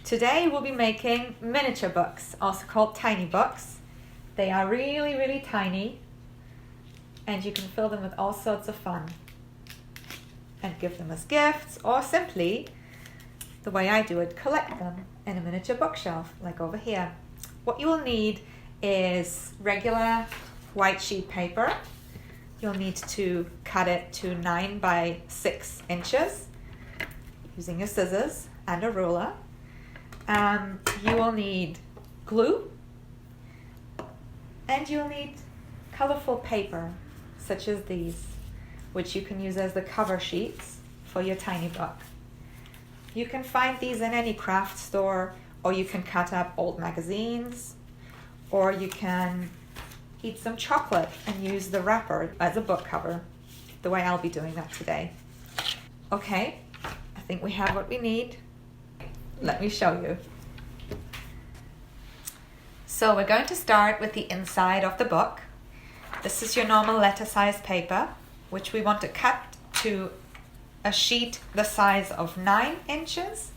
Today we'll be making miniature books, also called tiny books. They are really, really tiny and you can fill them with all sorts of fun and give them as gifts, or simply, the way I do it, collect them in a miniature bookshelf, like over here. What you will need is regular white sheet paper. You'll need to cut it to 9 by 6 inches using your scissors and a ruler. You will need glue, and you'll need colorful paper such as these, which you can use as the cover sheets for your tiny book. You can find these in any craft store, or you can cut up old magazines, or you can eat some chocolate and use the wrapper as a book cover, the way I'll be doing that today. Okay, I think we have what we need. Let me show you. So we're going to start with the inside of the book. This is your normal letter size paper, which we want to cut to a sheet the size of 9 inches,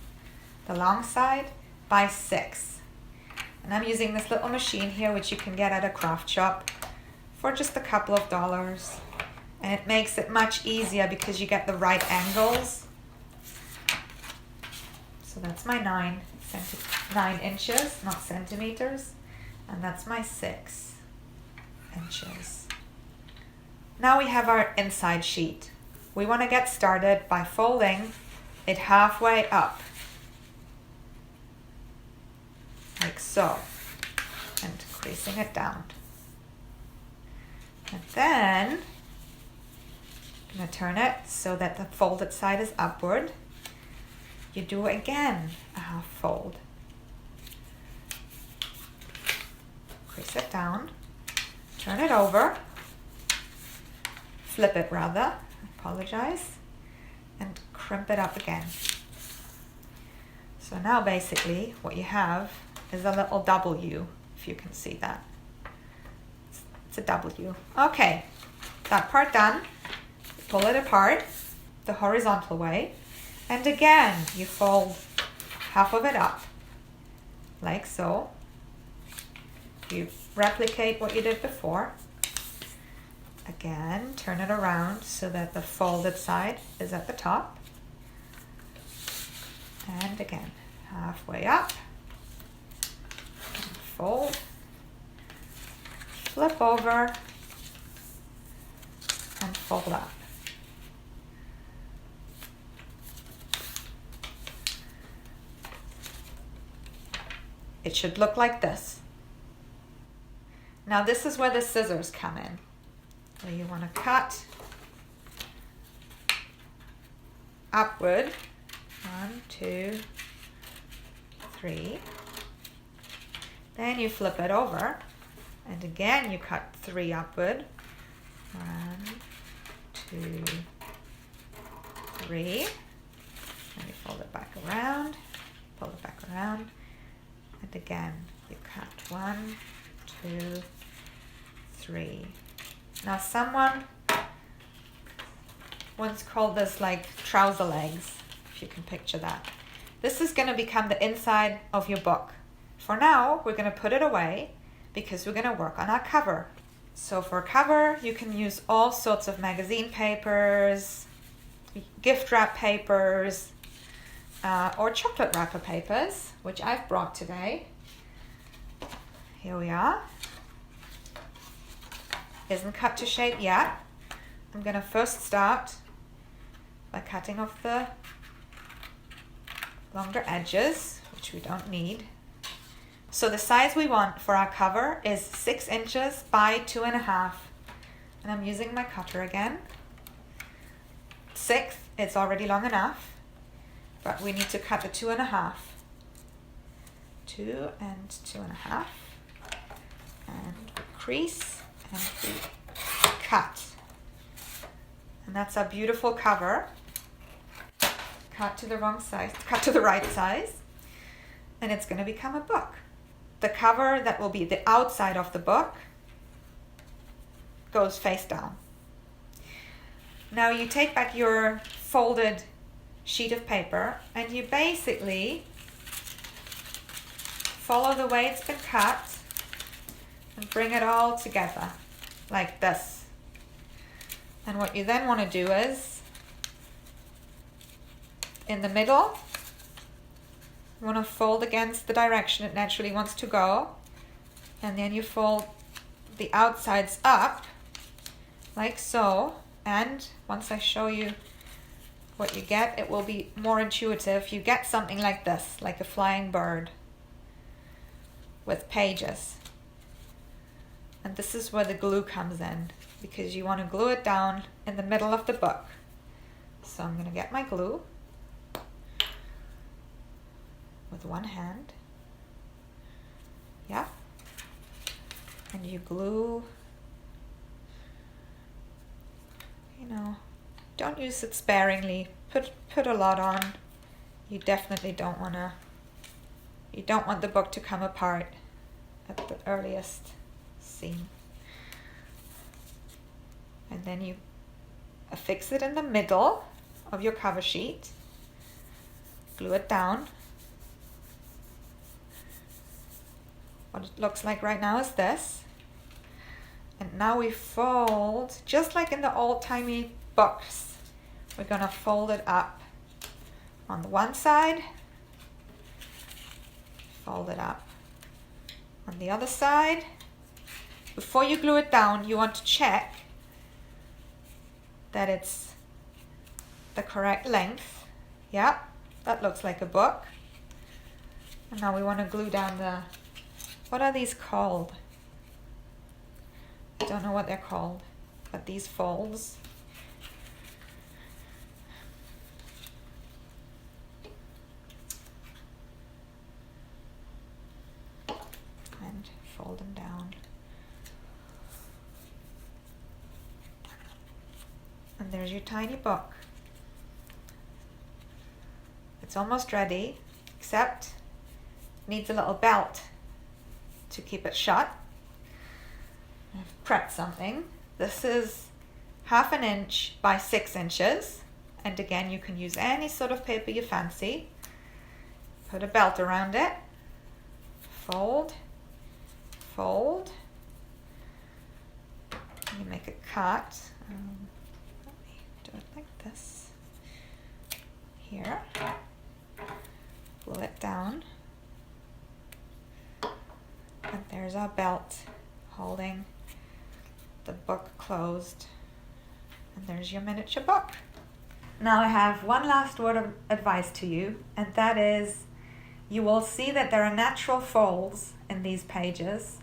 the long side, by 6. And I'm using this little machine here, which you can get at a craft shop for just a couple of dollars. And it makes it much easier because you get the right angles. So that's my 9 inches, not centimeters. And that's my 6 inches. Now we have our inside sheet. We want to get started by folding it halfway up, like so, and creasing it down. And then I'm going to turn it so that the folded side is upward. You do again a half fold. Crease it down, turn it over, flip it rather, apologize, and crimp it up again. So now basically what you have is a little W, if you can see that. It's a W. Okay, that part done. Pull it apart the horizontal way, and again you fold half of it up, like so. You replicate what you did before. Again, turn it around so that the folded side is at the top. And again, halfway up. And fold. Flip over. And fold up. It should look like this. Now this is where the scissors come in. So you want to cut upward, 1, 2, 3. Then you flip it over, and again you cut 3 upward, 1, 2, 3. And you fold it back around, pull it back around, and again you cut 1, 2, 3. Now someone once called this like trouser legs, if you can picture that. This is going to become the inside of your book. For now, we're going to put it away because we're going to work on our cover. So for a cover, you can use all sorts of magazine papers, gift wrap papers, or chocolate wrapper papers, which I've brought today. Here we are. Isn't cut to shape yet. I'm going to first start by cutting off the longer edges, which we don't need. So the size we want for our cover is 6 inches by 2.5. And I'm using my cutter again. 6, it's already long enough, but we need to cut the 2.5. 2 and 2.5. And crease. And we cut. And that's our beautiful cover. Cut to the wrong size, cut to the right size. And it's going to become a book. The cover that will be the outside of the book goes face down. Now you take back your folded sheet of paper and you basically follow the way it's been cut and bring it all together like this. And what you then want to do is, in the middle, you want to fold against the direction it naturally wants to go, and then you fold the outsides up like so. And once I show you what you get, it will be more intuitive. You get something like this, like a flying bird with pages. And this is where the glue comes in, because you want to glue it down in the middle of the book. So I'm going to get my glue with one hand. Yeah. And you glue, you know, don't use it sparingly. Put a lot on. You definitely don't want the book to come apart at the earliest seam. And then you affix it in the middle of your cover sheet. Glue it down. What it looks like right now is this. And now we fold, just like in the old-timey books, we're going to fold it up on the one side, fold it up on the other side. Before you glue it down, you want to check that it's the correct length. Yeah, that looks like a book. And now we want to glue down the, what are these called? I don't know what they're called, but these folds. And fold them down. And there's your tiny book. It's almost ready, except it needs a little belt to keep it shut. I've prepped something. This is 1/2 inch by 6 inches. And again, you can use any sort of paper you fancy. Put a belt around it. Fold, fold. You make a cut. Let me do it like this. Here. Glue it down. And there's our belt holding the book closed. And there's your miniature book. Now I have one last word of advice to you, and that is, you will see that there are natural folds in these pages,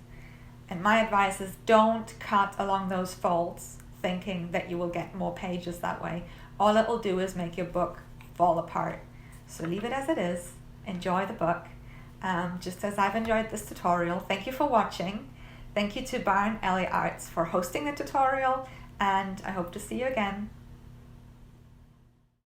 and my advice is don't cut along those folds thinking that you will get more pages that way. All it will do is make your book fall apart. So leave it as it is, enjoy the book, just as I've enjoyed this tutorial. Thank you for watching. Thank you to Byron Elliott Arts for hosting the tutorial, and I hope to see you again.